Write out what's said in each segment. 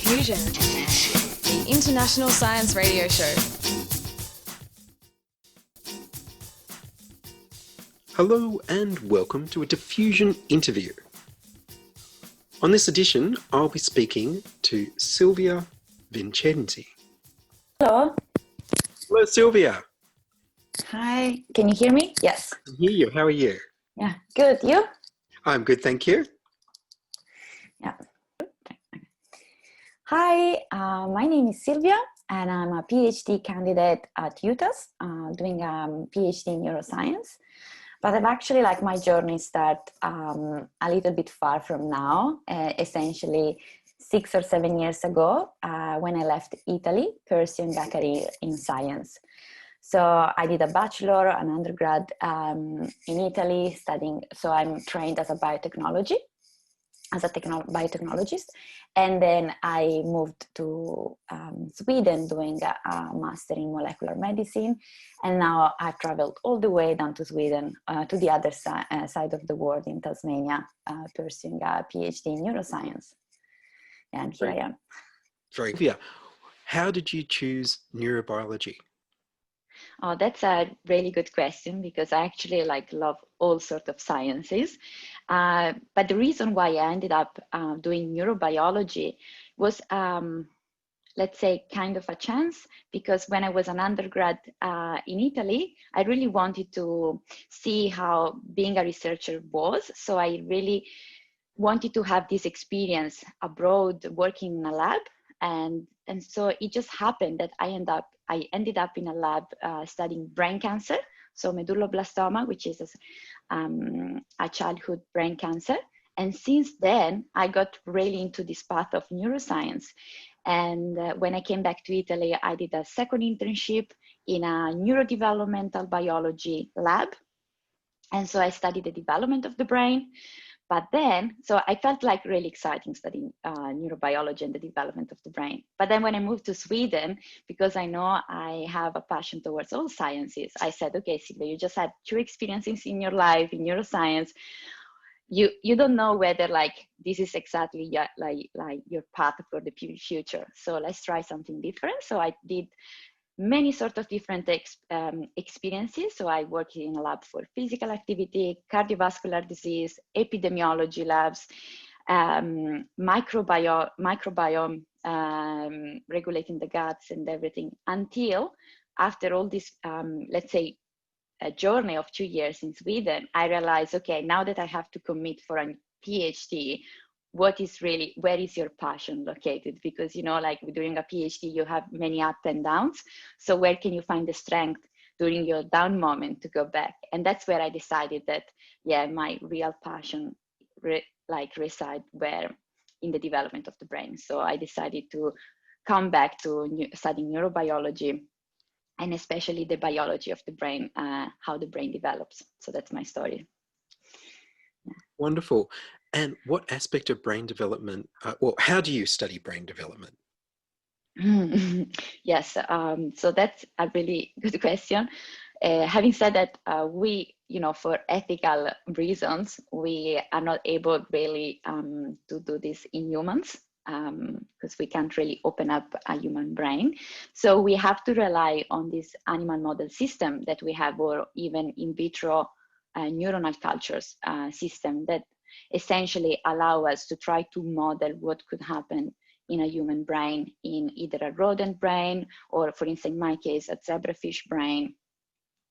Diffusion, the international science radio show. Hello and welcome to a Diffusion interview. On this edition, I'll be speaking to Silvia Vicenzi. Hello. Hello, Silvia. Hi. Can you hear me? Yes. I can hear you. How are you? Yeah. Good. You? I'm good, thank you. Yeah. Hi. My name is Silvia, and I'm a PhD candidate at UTAS, doing a PhD in neuroscience. But I've actually, my journey started a little bit far from now, essentially 6 or 7 years ago, when I left Italy, pursuing a career in science. So I did a bachelor, an undergrad in Italy, studying. So I'm trained as a biotechnologist, and then I moved to Sweden doing a master in molecular medicine, and now I've traveled all the way down to Sweden, to the other side of the world in Tasmania, pursuing a PhD in neuroscience. And here I am. Silvia, how did you choose neurobiology? Oh, that's a really good question, because I actually love all sorts of sciences. But the reason why I ended up doing neurobiology was, let's say, kind of a chance, because when I was an undergrad in Italy, I really wanted to see how being a researcher was. So I really wanted to have this experience abroad, working in a lab. And so it just happened that I ended up in a lab studying brain cancer, so medulloblastoma, which is a childhood brain cancer. And since then, I got really into this path of neuroscience. And when I came back to Italy, I did a second internship in a neurodevelopmental biology lab. And so I studied the development of the brain. But then, so I felt really exciting studying neurobiology and the development of the brain. But then when I moved to Sweden, because I know I have a passion towards all sciences, I said, okay, Silvia, you just had 2 experiences in your life in neuroscience. You don't know whether this is exactly your path for the future. So let's try something different. So I did many sort of different experiences. So I worked in a lab for physical activity, cardiovascular disease, epidemiology labs, microbiome, regulating the guts and everything, until after all this, let's say, a journey of 2 years in Sweden, I realized, okay, now that I have to commit for a PhD, where is your passion located? Because, during a PhD, you have many ups and downs. So where can you find the strength during your down moment to go back? And that's where I decided that, my real passion reside where in the development of the brain. So I decided to come back to studying neurobiology, and especially the biology of the brain, how the brain develops. So that's my story. Yeah. Wonderful. And what aspect of brain development, how do you study brain development? Yes, so that's a really good question. Having said that, we, for ethical reasons, we are not able really to do this in humans, because we can't really open up a human brain. So we have to rely on this animal model system that we have, or even in vitro neuronal cultures system that essentially allow us to try to model what could happen in a human brain, in either a rodent brain, or for instance, in my case, a zebrafish brain,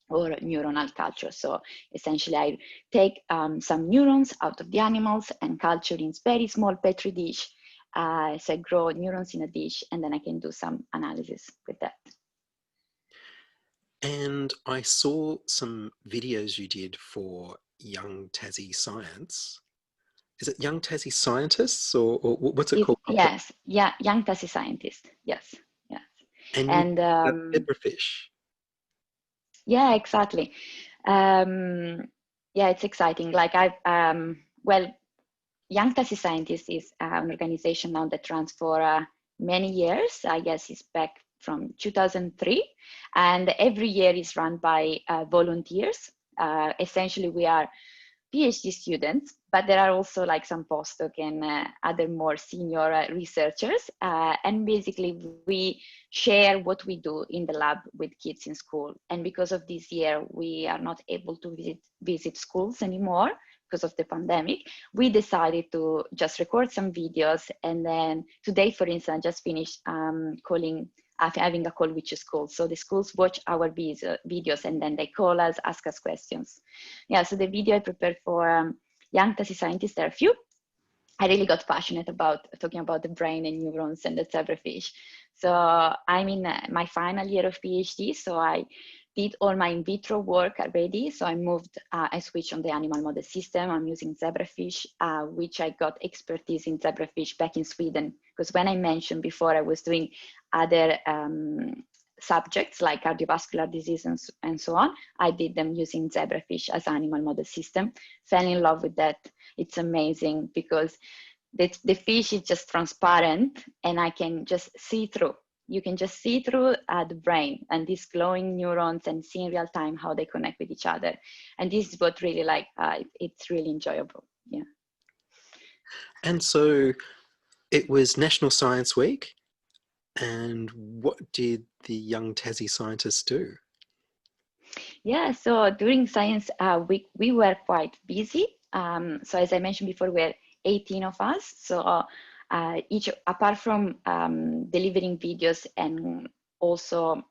or neuronal culture. So essentially I take some neurons out of the animals and culture in very small petri dish. So I grow neurons in a dish, and then I can do some analysis with that. And I saw some videos you did for Young Tassie Science. Is it Young Tassie Scientists, or what's it called? Yes, yeah, Young Tassie Scientists. Yes, yes. And zebrafish. Yeah, exactly. Yeah, it's exciting. Young Tassie Scientists is an organization now that runs for many years. I guess it's back from 2003, and every year is run by volunteers. Essentially, we are PhD students, but there are also like some postdoc and other more senior researchers. And basically we share what we do in the lab with kids in school. And because of this year, we are not able to visit schools anymore because of the pandemic. We decided to just record some videos. And then today, for instance, I just finished having a call with the schools. So the schools watch our videos and then they call us, ask us questions. Yeah, so the video I prepared for young Tassie scientists, there are a few. I really got passionate about talking about the brain and neurons and the zebrafish. So I'm in my final year of PhD, so I did all my in vitro work already. So I switched on the animal model system. I'm using zebrafish, which I got expertise in zebrafish back in Sweden. Because when I mentioned before, I was doing other subjects like cardiovascular disease and so on. I did them using zebrafish as animal model system. Fell in love with that. It's amazing because the fish is just transparent and I can just see through. You can just see through the brain and these glowing neurons and see in real time how they connect with each other. And this is what really it's really enjoyable. Yeah. And so it was National Science Week. And what did the young Tassie scientists do? Yeah, so during Science Week, we were quite busy. So as I mentioned before, we're 18 of us. So each, apart from delivering videos and also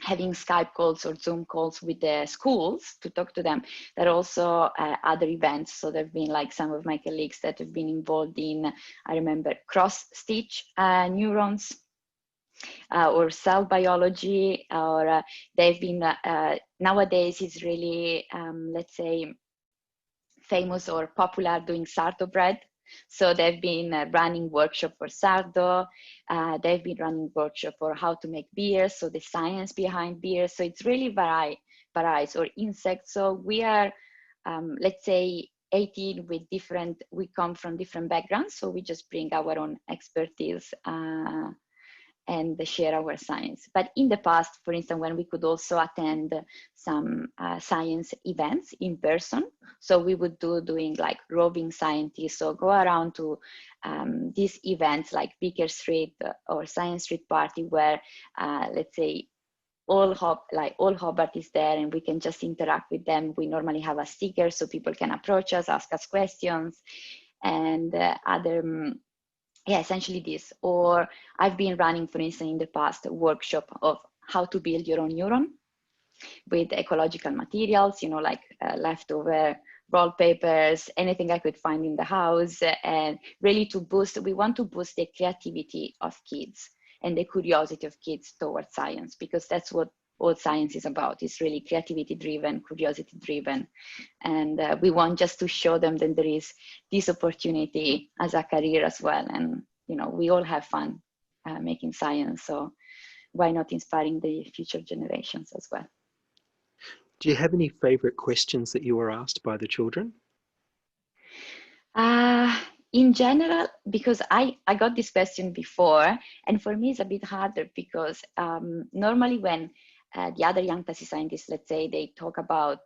having Skype calls or Zoom calls with the schools to talk to them, there are also other events. So there have been like some of my colleagues that have been involved in, I remember, cross-stitch neurons, or cell biology, or they've been, nowadays is really, let's say, famous or popular doing sardo bread. So they've been running workshop for sardo, they've been running workshop for how to make beer, so the science behind beer. So it's really varies, or insects. So we are, let's say, 18 with we come from different backgrounds, so we just bring our own expertise and share our science. But in the past, for instance, when we could also attend some science events in person, so we would doing like roving scientists, so go around to these events like Beaker Street or Science Street Party, where let's say all Hobart is there and we can just interact with them. We normally have a sticker so people can approach us, ask us questions, and yeah, essentially this. Or I've been running, for instance, in the past, a workshop of how to build your own neuron with ecological materials, like leftover roll papers, anything I could find in the house, and really we want to boost the creativity of kids and the curiosity of kids towards science, because that's what all science is about. It's really creativity driven, curiosity driven. And we want just to show them that there is this opportunity as a career as well. And, we all have fun making science. So why not inspiring the future generations as well? Do you have any favorite questions that you were asked by the children? In general, because I got this question before, and for me it's a bit harder because normally when the other young Tassie scientists, let's say, they talk about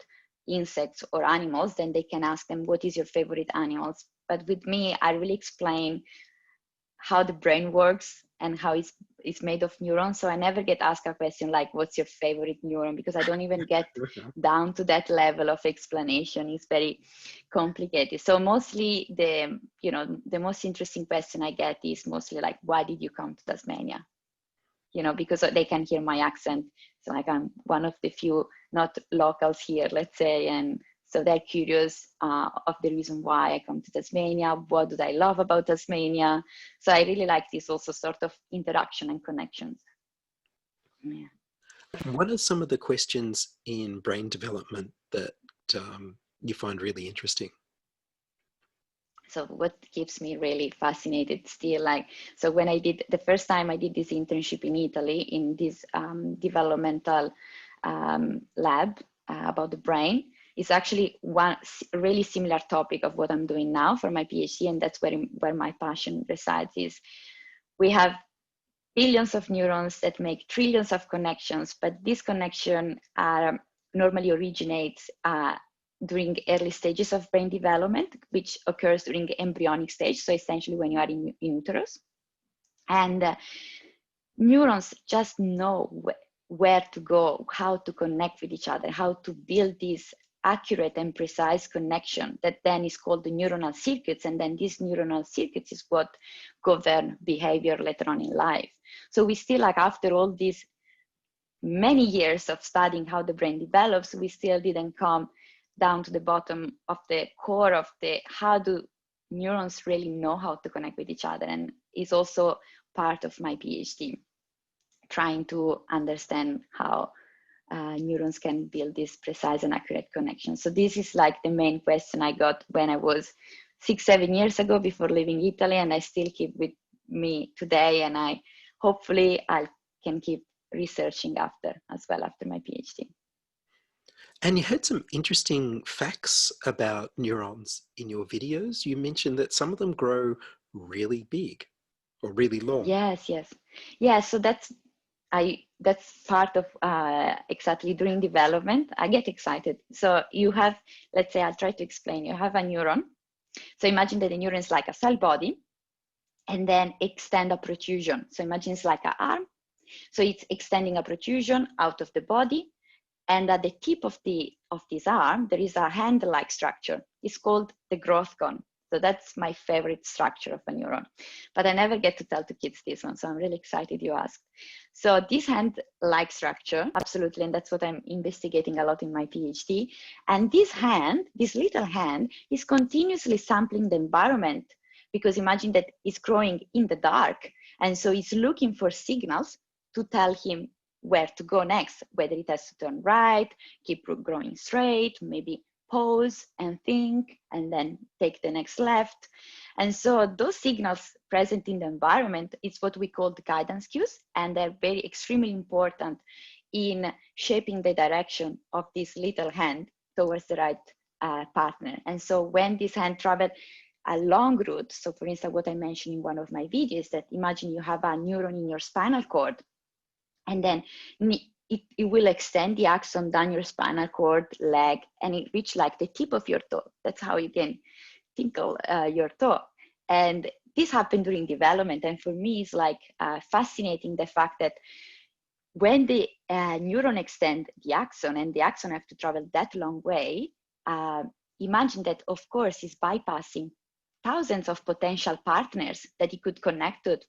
insects or animals, then they can ask them, what is your favorite animals? But with me, I really explain how the brain works and how it's made of neurons. So I never get asked a question like, what's your favorite neuron? Because I don't even get down to that level of explanation. It's very complicated. So mostly the most interesting question I get is mostly like, why did you come to Tasmania? Because they can hear my accent. So like I'm one of the few not locals here, let's say. And so they're curious of the reason why I come to Tasmania. What do I love about Tasmania? So I really like this also sort of interaction and connections. Yeah. What are some of the questions in brain development that you find really interesting? So what keeps me really fascinated still, so when the first time I did this internship in Italy in this developmental lab about the brain, it's actually one really similar topic of what I'm doing now for my PhD, and that's where my passion resides. Is we have billions of neurons that make trillions of connections, but this connection normally originates during early stages of brain development, which occurs during the embryonic stage, so essentially when you are in uterus. And neurons just know where to go, how to connect with each other, how to build this accurate and precise connection that then is called the neuronal circuits. And then these neuronal circuits is what govern behavior later on in life. So we still, like, after all these many years of studying how the brain develops, we still didn't come down to the bottom of the core of the how do neurons really know how to connect with each other. And it's also part of my PhD, trying to understand how neurons can build this precise and accurate connection. So this is like the main question I got when I was 6-7 years ago before leaving Italy, and I still keep with me today, and I can keep researching after my PhD. And you had some interesting facts about neurons in your videos. You mentioned that some of them grow really big or really long. Yes. Yeah, so that's part of exactly during development. I get excited. So you have, let's say, I'll try to explain. You have a neuron. So imagine that the neuron is like a cell body, and then extend a protrusion. So imagine it's like an arm. So it's extending a protrusion out of the body. And at the tip of this arm, there is a hand-like structure. It's called the growth cone. So that's my favorite structure of a neuron. But I never get to tell to kids this one, so I'm really excited you asked. So this hand-like structure, absolutely, and that's what I'm investigating a lot in my PhD. And this little hand, is continuously sampling the environment, because imagine that it's growing in the dark. And so it's looking for signals to tell him where to go next, whether it has to turn right, keep growing straight, maybe pause and think, and then take the next left. And so those signals present in the environment is what we call the guidance cues, and they're very extremely important in shaping the direction of this little hand towards the right partner. And so when this hand travels a long route, so for instance, what I mentioned in one of my videos, that imagine you have a neuron in your spinal cord, and then it will extend the axon down your spinal cord, leg, and it reach like the tip of your toe. That's how you can tinkle your toe. And this happened during development. And for me, it's like fascinating the fact that when the neuron extend the axon, and the axon have to travel that long way, imagine that, of course, it's bypassing thousands of potential partners that it could connect to.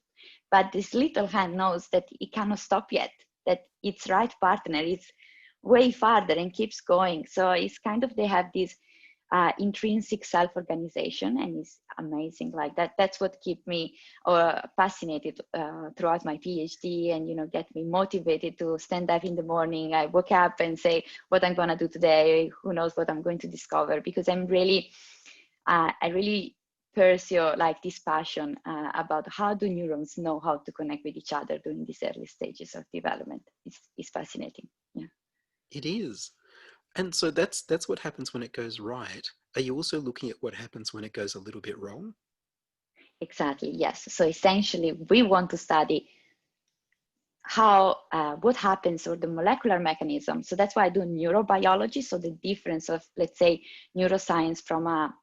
But this little hand knows that it cannot stop yet, that its right partner is way farther and keeps going. So it's kind of, they have this intrinsic self-organization, and it's amazing. Like that's what kept me fascinated throughout my PhD, and get me motivated to stand up in the morning. I woke up and say, what I'm gonna do today, who knows what I'm going to discover, because I really pursue like this passion about how do neurons know how to connect with each other during these early stages of development. It's fascinating. Yeah, it is. And so that's what happens when it goes right. Are you also looking at what happens when it goes a little bit wrong? Exactly, yes. So essentially we want to study what happens, or the molecular mechanism. So that's why I do neurobiology. So the difference of, let's say, neuroscience from a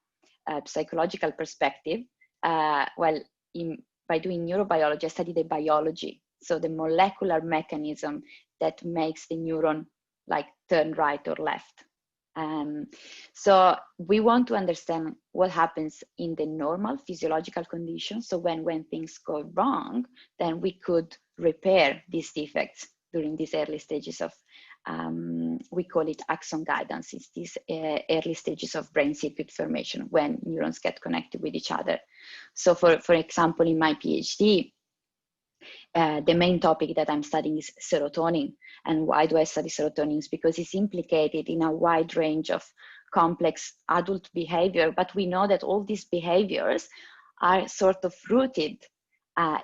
psychological perspective, by doing neurobiology, I study the biology, so the molecular mechanism that makes the neuron like turn right or left. So we want to understand what happens in the normal physiological conditions. So when things go wrong, then we could repair these defects during these early stages of we call it axon guidance. It's these early stages of brain circuit formation when neurons get connected with each other. So for example, in my PhD, the main topic that I'm studying is serotonin. And why do I study serotonin? It's because it's implicated in a wide range of complex adult behavior. But we know that all these behaviors are sort of rooted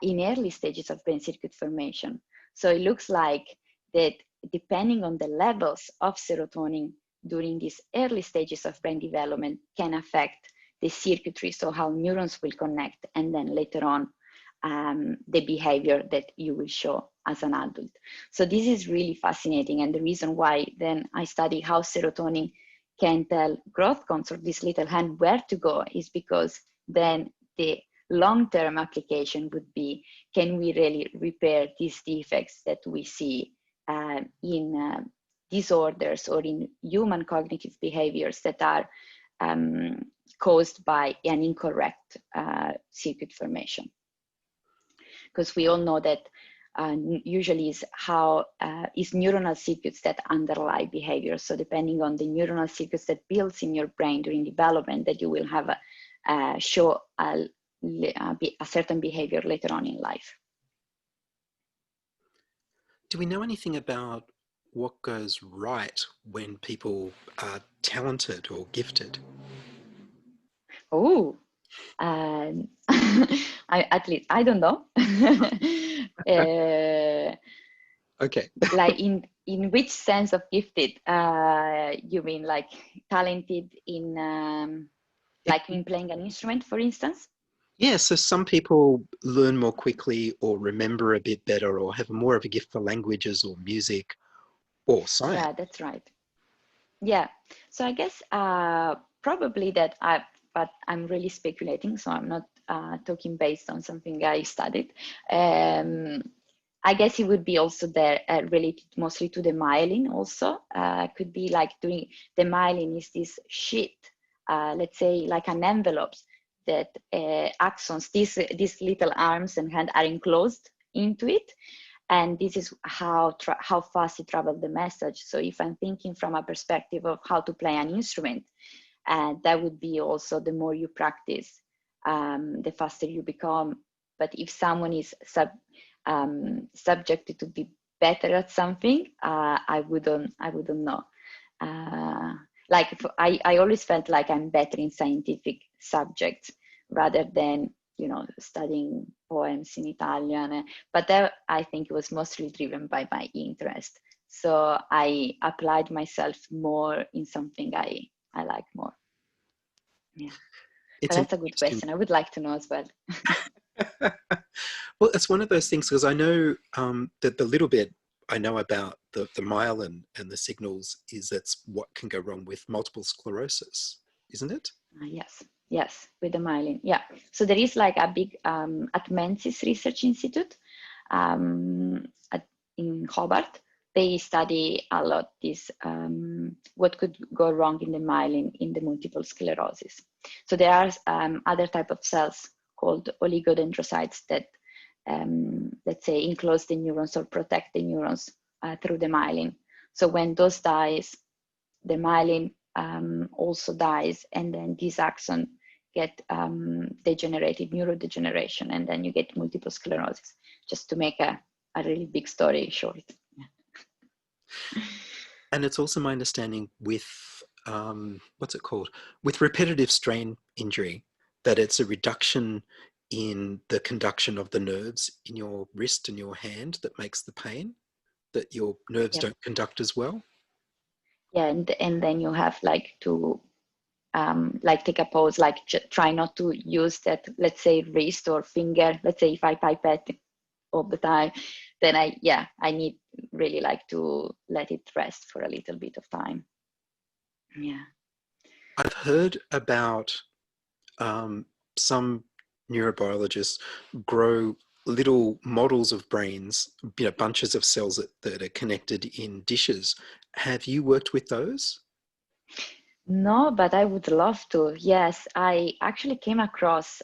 in early stages of brain circuit formation. So it looks like that depending on the levels of serotonin during these early stages of brain development can affect the circuitry, so how neurons will connect, and then later on the behavior that you will show as an adult. So this is really fascinating, and the reason why then I study how serotonin can tell growth cones or this little hand where to go is because then the long-term application would be, can we really repair these defects that we see in disorders or in human cognitive behaviors that are caused by an incorrect circuit formation? Because we all know that usually is how is neuronal circuits that underlie behavior. So depending on the neuronal circuits that builds in your brain during development, that you will have show a certain behavior later on in life. Do we know anything about what goes right when people are talented or gifted? Oh, at least I don't know. Okay. Like in which sense of gifted? You mean like talented in like in playing an instrument, for instance? Yeah, so some people learn more quickly or remember a bit better or have more of a gift for languages or music or science. Yeah, that's right. Yeah, so I guess probably that but I'm really speculating, so I'm not talking based on something I studied. I guess it would be also there related mostly to the myelin also. Could be like doing, the myelin is this sheet, let's say like an envelope that axons, these little arms and hand are enclosed into it. And this is how fast it travels the message. So if I'm thinking from a perspective of how to play an instrument, that would be also the more you practice, the faster you become. But if someone is subjected to be better at something, I wouldn't know. Like I always felt like I'm better in scientific subjects rather than, you know, studying poems in Italian, but that I think it was mostly driven by my interest. So I applied myself more in something I like more. Yeah, but that's a good question. I would like to know as well. Well, it's one of those things, because I know that the little bit I know about the myelin and the signals is that's what can go wrong with multiple sclerosis, isn't it? Yes, with the myelin. Yeah. So there is like a big at Menzies Research Institute in Hobart. They study a lot this what could go wrong in the myelin in the multiple sclerosis. So there are other type of cells called oligodendrocytes that let's say enclose the neurons or protect the neurons through the myelin. So when those dies, the myelin also dies, and then these axons get degenerated, neurodegeneration, and then you get multiple sclerosis, just to make a really big story short. And it's also my understanding with, what's it called? With repetitive strain injury, that it's a reduction in the conduction of the nerves in your wrist and your hand that makes the pain, that your nerves don't conduct as well. Yeah, and then you have like to like take a pause, like try not to use that, let's say wrist or finger. Let's say if I pipette all the time, then I need really like to let it rest for a little bit of time. Yeah. I've heard about some neurobiologists grow little models of brains, you know, bunches of cells that are connected in dishes. Have you worked with those? No, but I would love to. Yes, I actually came across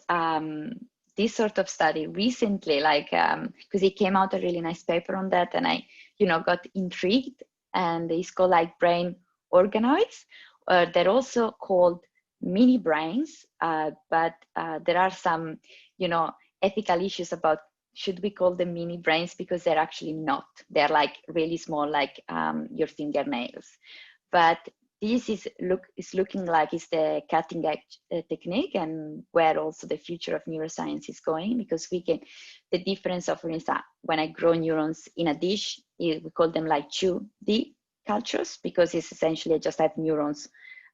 this sort of study recently, like because it came out a really nice paper on that, and I, you know, got intrigued. And it's called like brain organoids. They're also called mini brains, but there are some, you know, ethical issues about should we call them mini brains, because they're actually not. They're like really small, like your fingernails. But this is looking like it's the cutting edge technique, and where also the future of neuroscience is going, because we can, the difference of, for instance, when I grow neurons in a dish, we call them like 2D cultures, because it's essentially I just have neurons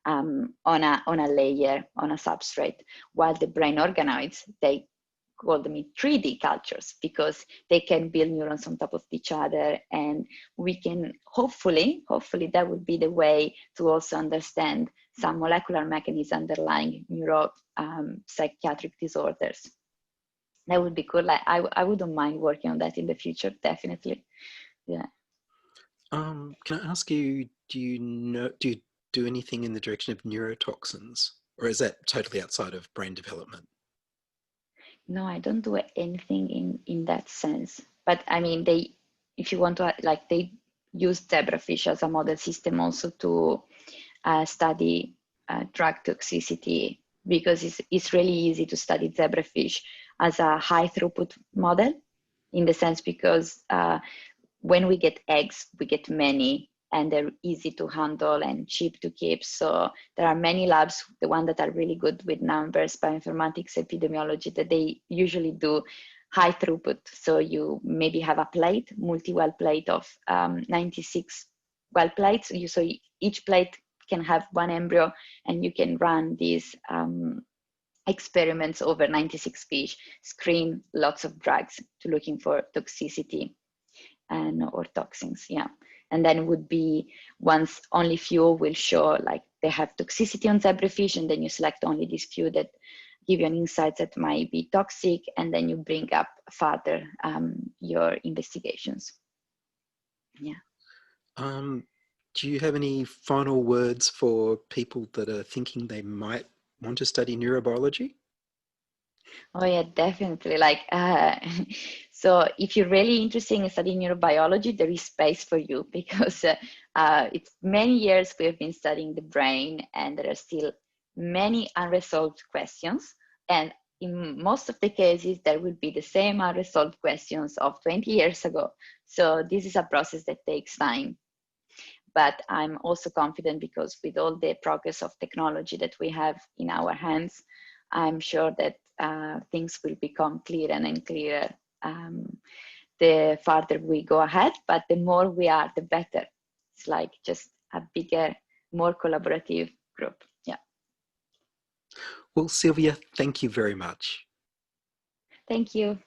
on a layer, on a substrate, while the brain organoids, they call them 3D cultures, because they can build neurons on top of each other, and we can hopefully that would be the way to also understand some molecular mechanisms underlying psychiatric disorders. That would be cool. Like I wouldn't mind working on that in the future, definitely. Yeah. Can I ask you, do you do anything in the direction of neurotoxins, or is that totally outside of brain development? No, I don't do anything in that sense. But I mean, if you want to, like, they use zebrafish as a model system also to study drug toxicity, because it's really easy to study zebrafish as a high throughput model, in the sense because when we get eggs, we get many, and they're easy to handle and cheap to keep. So there are many labs, the ones that are really good with numbers, bioinformatics, epidemiology, that they usually do high throughput. So you maybe have a plate, multi-well plate of 96 well plates. So each plate can have one embryo, and you can run these experiments over 96 fish, screen lots of drugs to looking for toxicity or toxins, yeah. And then would be, once only few will show like they have toxicity on zebrafish, and then you select only these few that give you an insight that might be toxic, and then you bring up further your investigations. Yeah. Do you have any final words for people that are thinking they might want to study neurobiology? Oh yeah, definitely. Like, so if you're really interested in studying neurobiology, there is space for you, because it's many years we have been studying the brain, and there are still many unresolved questions. And in most of the cases, there will be the same unresolved questions of 20 years ago. So this is a process that takes time. But I'm also confident, because with all the progress of technology that we have in our hands, I'm sure that things will become clearer and clearer the farther we go ahead, but the more we are, the better. It's like just a bigger, more collaborative group. Yeah. Well, Silvia, thank you very much. Thank you.